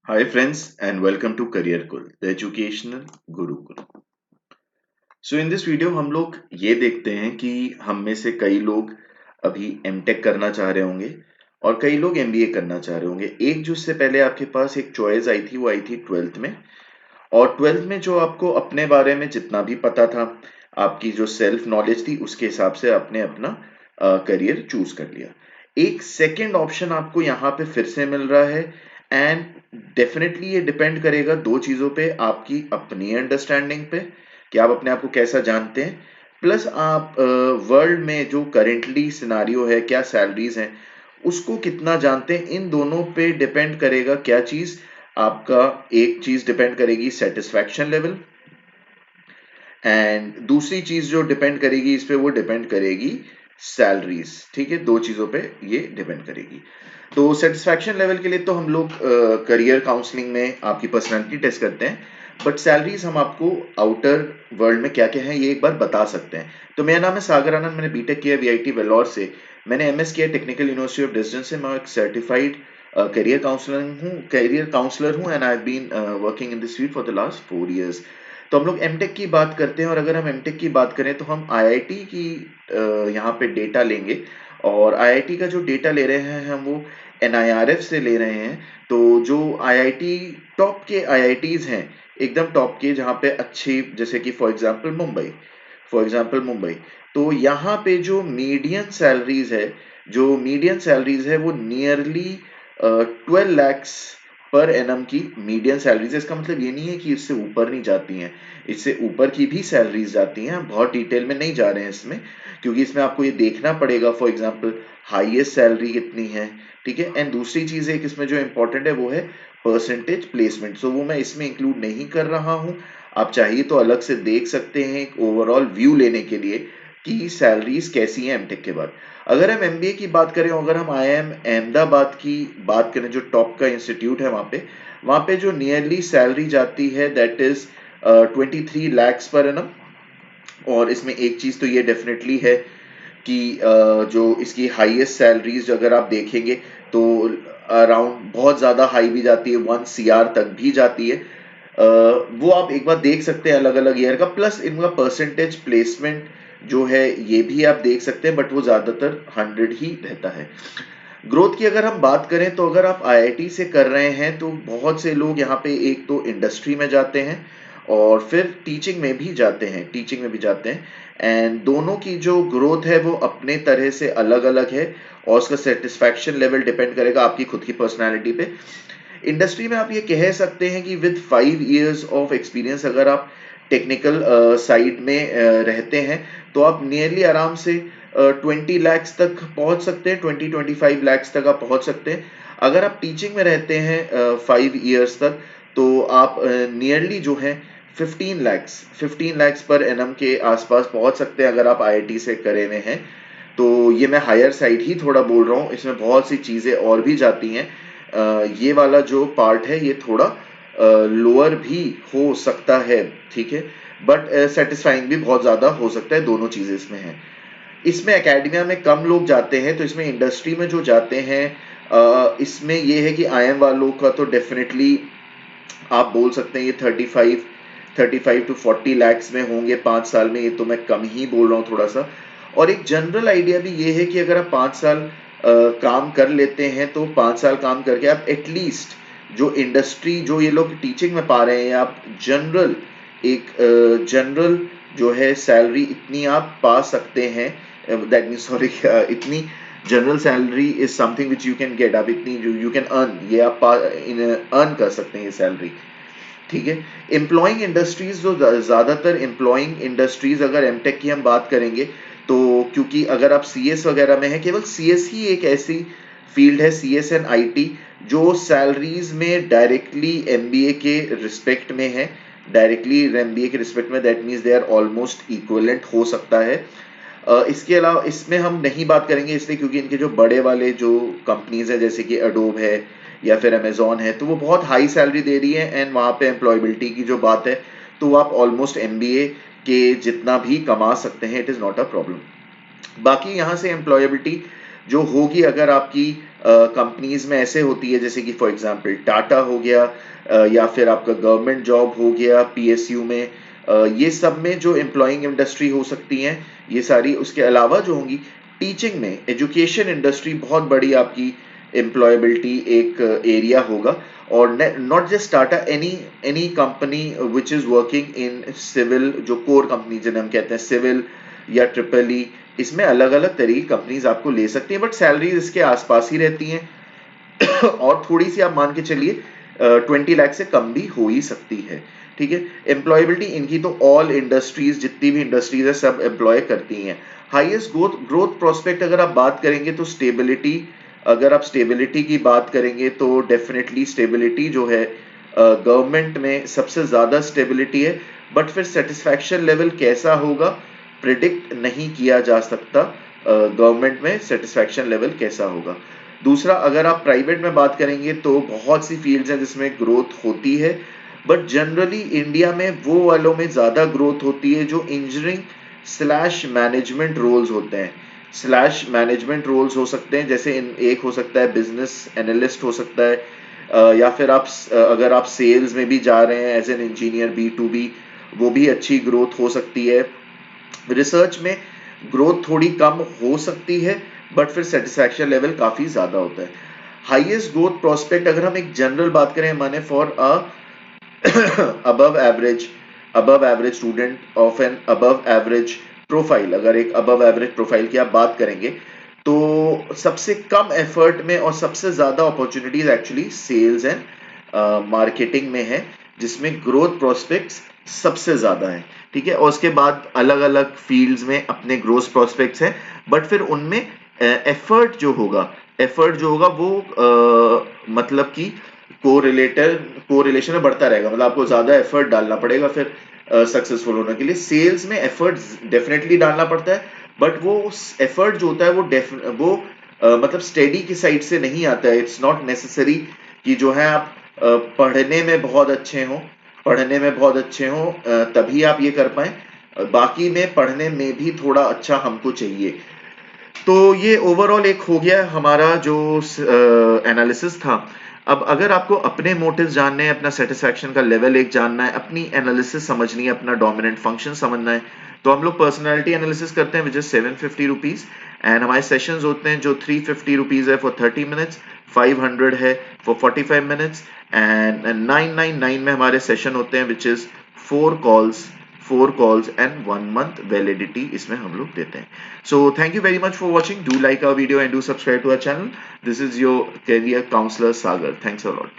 Hi friends and welcome to Career Kul, the educational Gurukul. In this video हम लोग ये देखते हैं कि हम में से कई लोग अभी एमटेक करना चाह रहे होंगे और कई लोग एमबीए करना चाह रहे होंगे। एक जो इससे पहले आपके पास एक चॉइस आई थी वो आई थी 12th में, और 12th में जो आपको अपने बारे में जितना भी पता था, आपकी जो सेल्फ नॉलेज थी उसके हिसाब से आपने अपना करियर चूज कर लिया। एक सेकंड ऑप्शन आपको यहाँ पे फिर से मिल रहा है, एंड डेफिनेटली ये डिपेंड करेगा दो चीजों पे, आपकी अपनी अंडरस्टैंडिंग पे कि आप अपने आप को कैसा जानते हैं, प्लस आप वर्ल्ड में जो करेंटली सिनारियो है, क्या सैलरीज हैं, उसको कितना जानते हैं। इन दोनों पे डिपेंड करेगा क्या चीज। आपका एक चीज डिपेंड करेगी सेटिस्फैक्शन लेवल, एंड दूसरी चीज जो डिपेंड करेगी इस पे वो डिपेंड करेगी सैलरीज। ठीक है, दो चीजों पे ये डिपेंड करेगी। तो सेटिस्फैक्शन लेवल के लिए तो हम लोग करियर काउंसलिंग में आपकी पर्सनालिटी टेस्ट करते हैं, बट सैलरीज हम आपको आउटर वर्ल्ड में क्या क्या है ये एक बार बता सकते हैं। तो मेरा नाम है सागर आनंद, मैंने बीटेक किया वीआईटी वेल्लोर से, मैंने एमएस किया टेक्निकल यूनिवर्सिटी ऑफ डिस्टेंस से, मैं एक सर्टिफाइड करियर काउंसलर हूँ and I have been working in this field for the last 4 years। तो हम लोग एमटेक की बात करते हैं, और अगर हम एमटेक की बात करें तो हम आईआईटी की यहाँ पे डेटा लेंगे, और आईआईटी का जो डेटा ले रहे हैं हम वो एनआईआरएफ से ले रहे हैं। तो जो आईआईटी टॉप के आईआईटीज हैं, एकदम टॉप के, जहाँ पे अच्छी, जैसे कि फॉर एग्जांपल मुंबई, तो यहाँ पे जो मीडियन सैलरीज है वो नियरली 12 lakhs पर एनम की मीडियन सैलरीज है। इसका मतलब ये नहीं है कि इससे ऊपर नहीं जाती हैं, इससे ऊपर की भी सैलरीज जाती हैं। हम बहुत डिटेल में नहीं जा रहे हैं इसमें, क्योंकि इसमें आपको ये देखना पड़ेगा फॉर एग्जांपल हाईएस्ट सैलरी कितनी है। ठीक है, एंड दूसरी चीज एक इसमें जो इंपॉर्टेंट है वो है परसेंटेज प्लेसमेंट। सो वो मैं इसमें इंक्लूड नहीं कर रहा हूँ। आप चाहिए तो अलग से देख सकते हैं एक ओवरऑल व्यू लेने के लिए कि सैलरीज कैसी हैं एमटेक के बाद। अगर हम एमबीए की बात करें, अगर हम आईआईएम अहमदाबाद की बात करें, जो टॉप का इंस्टीट्यूट है वहाँ पे जो नियरली सैलरी जाती है that is 23 lakhs per annum. और इसमें एक चीज तो ये डेफिनेटली है कि जो इसकी हाईएस्ट सैलरीज अगर आप देखेंगे तो अराउंड बहुत ज़्यादा हाई भी जाती है, 1 CR तक भी जाती है। वो आप एक बार देख सकते हैं अलग अलग ईयर का, प्लस इनका परसेंटेज प्लेसमेंट जो है ये भी आप देख सकते हैं, बट वो ज़्यादातर 100 ही रहता है। ग्रोथ की अगर हम बात करें तो अगर आप आईआईटी से कर रहे हैं तो बहुत से लोग यहाँ पे एक तो इंडस्ट्री में जाते हैं और फिर टीचिंग में भी जाते हैं, एंड दोनों की जो ग्रोथ है वो अपने तरह से अलग अलग है, और उसका सेटिस्फैक्शन लेवल डिपेंड करेगा आपकी खुद की पर्सनैलिटी पे। इंडस्ट्री में आप ये कह सकते हैं कि विद 5 years ऑफ एक्सपीरियंस अगर आप टेक्निकल साइड में रहते हैं तो आप नियरली आराम से 20 lakhs तक पहुंच सकते हैं, 20-25 lakhs तक आप पहुंच सकते हैं। अगर आप टीचिंग में रहते हैं 5 years तक, तो आप नियरली जो है 15 lakhs पर एनम के आसपास पहुंच सकते हैं अगर आप आईआईटी से करे हुए हैं। तो ये मैं हायर साइड ही थोड़ा बोल रहा हूँ, इसमें बहुत सी चीज़ें और भी जाती हैं। ये वाला जो पार्ट है ये थोड़ा लोअर भी हो सकता है, ठीक है, बट सेटिस्फाइंग भी बहुत ज़्यादा हो सकता है, दोनों चीज़ें इसमें हैं। इसमें एकेडमिया में कम लोग जाते हैं, तो इसमें इंडस्ट्री में जो जाते हैं इसमें ये है कि आईएम वालों का तो डेफिनेटली आप बोल सकते हैं ये 35 to 40 lakhs में होंगे 5 साल में। ये तो मैं कम ही बोल रहा हूँ थोड़ा सा। और एक जनरल आइडिया भी ये है कि अगर आप 5 साल काम कर लेते हैं तो 5 साल काम करके आप एटलीस्ट जो इंडस्ट्री जो ये लोग टीचिंग में पा रहे हैं, आप जनरल जो है सैलरी इतनी आप पा सकते हैं। दैट मीन्स सॉरी, इतनी general salary is something which you can get. आप इतनी यू कैन अर्न, ये आप अर्न कर सकते हैं ये सैलरी। ठीक है, एम्प्लॉइंग इंडस्ट्रीज जो ज़्यादातर एम्प्लॉइंग इंडस्ट्रीज अगर एमटेक की हम बात करेंगे तो, क्योंकि अगर आप सीएस वगैरह में है, केवल सीएस ही एक ऐसी फील्ड है, सीएस एंड आईटी, जो सैलरीज में डायरेक्टली एमबीए के रिस्पेक्ट में है, that means they are almost equivalent हो सकता है। इसके अलावा इसमें हम नहीं बात करेंगे इसलिए क्योंकि इनके जो बड़े वाले जो कंपनीज है जैसे कि एडोब है या फिर अमेजोन है, तो वो बहुत हाई सैलरी दे रही है, एंड वहाँ पे एम्प्लॉयबिलिटी की जो बात है तो आप ऑलमोस्ट एमबीए के जितना भी कमा सकते हैं, it is not a problem. बाकी यहाँ से एम्प्लॉयबिलिटी जो होगी अगर आपकी कंपनीज में ऐसे होती है, जैसे कि फॉर एग्जांपल टाटा हो गया, या फिर आपका गवर्नमेंट जॉब हो गया पीएसयू में, ये सब में जो एम्प्लॉइंग इंडस्ट्री हो सकती हैं ये सारी। उसके अलावा जो होंगी टीचिंग में, एजुकेशन इंडस्ट्री बहुत बड़ी आपकी एम्प्लॉयबिलिटी एक एरिया होगा। और not just Tata, any company which is working in civil, जो कोर कंपनी जिन्हें हम कहते हैं सिविल या ट्रिपल ई, इसमें अलग अलग तरह की कंपनीज आपको ले सकती हैं, बट सैलरीज इसके आसपास ही रहती हैं और थोड़ी सी आप मान के चलिए 20 लाख से कम भी हो ही सकती है। ठीक है, एम्प्लॉयबिलिटी इनकी तो ऑल इंडस्ट्रीज, जितनी भी इंडस्ट्रीज है सब एम्प्लॉय करती हैं। हाईएस्ट ग्रोथ प्रोस्पेक्ट अगर आप बात करेंगे तो स्टेबिलिटी, अगर आप स्टेबिलिटी की बात करेंगे तो डेफिनेटली स्टेबिलिटी जो है गवर्नमेंट में सबसे ज़्यादा स्टेबिलिटी है, बट फिर सेटिस्फैक्शन लेवल कैसा होगा प्रिडिक्ट नहीं किया जा सकता। गवर्नमेंट में सेटिस्फैक्शन लेवल कैसा होगा। दूसरा, अगर आप प्राइवेट में बात करेंगे तो बहुत सी फील्ड्स हैं जिसमें ग्रोथ होती है, बट जनरली इंडिया में वो वालों में ज़्यादा ग्रोथ होती है जो इंजीनियरिंग स्लैश मैनेजमेंट रोल्स होते हैं। स्लैश मैनेजमेंट रोल्स हो सकते हैं, जैसे एक हो सकता है बिजनेस एनालिस्ट हो सकता है, या फिर आप अगर आप सेल्स में भी जा रहे हैं एज एन इंजीनियर B2B, वो भी अच्छी ग्रोथ हो सकती है। रिसर्च में ग्रोथ थोड़ी कम हो सकती है, बट फिर सेटिस्फैक्शन लेवल काफ़ी ज़्यादा होता है। हाईएस्ट ग्रोथ प्रोस्पेक्ट अगर हम एक जनरल बात करें, माने for a above average student of an above average profile, अगर एक above average प्रोफाइल की आप बात करेंगे तो सबसे कम एफर्ट में और सबसे ज्यादा opportunities actually sales and marketing में है, जिसमें ग्रोथ प्रोस्पेक्ट्स सबसे ज्यादा है। ठीक है, और उसके बाद अलग अलग फील्ड्स में अपने ग्रोथ प्रोस्पेक्ट्स हैं, बट फिर उनमें एफर्ट जो होगा वो मतलब कि कोरिलेशन में बढ़ता रहेगा, मतलब आपको ज्यादा एफर्ट डालना पड़ेगा फिर सक्सेसफुल होने के लिए। सेल्स में एफर्ट डेफिनेटली डालना पड़ता है, बट वो एफर्ट जो होता है वो मतलब स्टडी की साइड से नहीं आता है। इट्स नॉट नेसेसरी कि जो है आप पढ़ने में बहुत अच्छे हो तभी आप ये कर पाए, बाकी में पढ़ने में भी थोड़ा अच्छा हमको चाहिए। तो ये ओवरऑल एक हो गया हमारा जो एनालिसिस था। अब अगर आपको अपने मोटिव्स जानने हैं, अपना सेटिस्फैक्शन का लेवल एक जानना है, अपनी एनालिसिस समझनी है, अपना डोमिनेंट फंक्शन समझना है, तो हम लोग पर्सनालिटी एनालिसिस करते हैं विच इज 750 रुपीज। एंड हमारे सेशंस होते हैं जो 350 रुपीज है फॉर 30 मिनट्स, 500 है फॉर 45 मिनट्स, एंड 999 में हमारे सेशन होते हैं which is 4 calls and 1 month validity इसमें हम लोग देते हैं। So thank you very much for watching. Do like our video and do subscribe to our channel. This is your career counselor Sagar. Thanks a lot.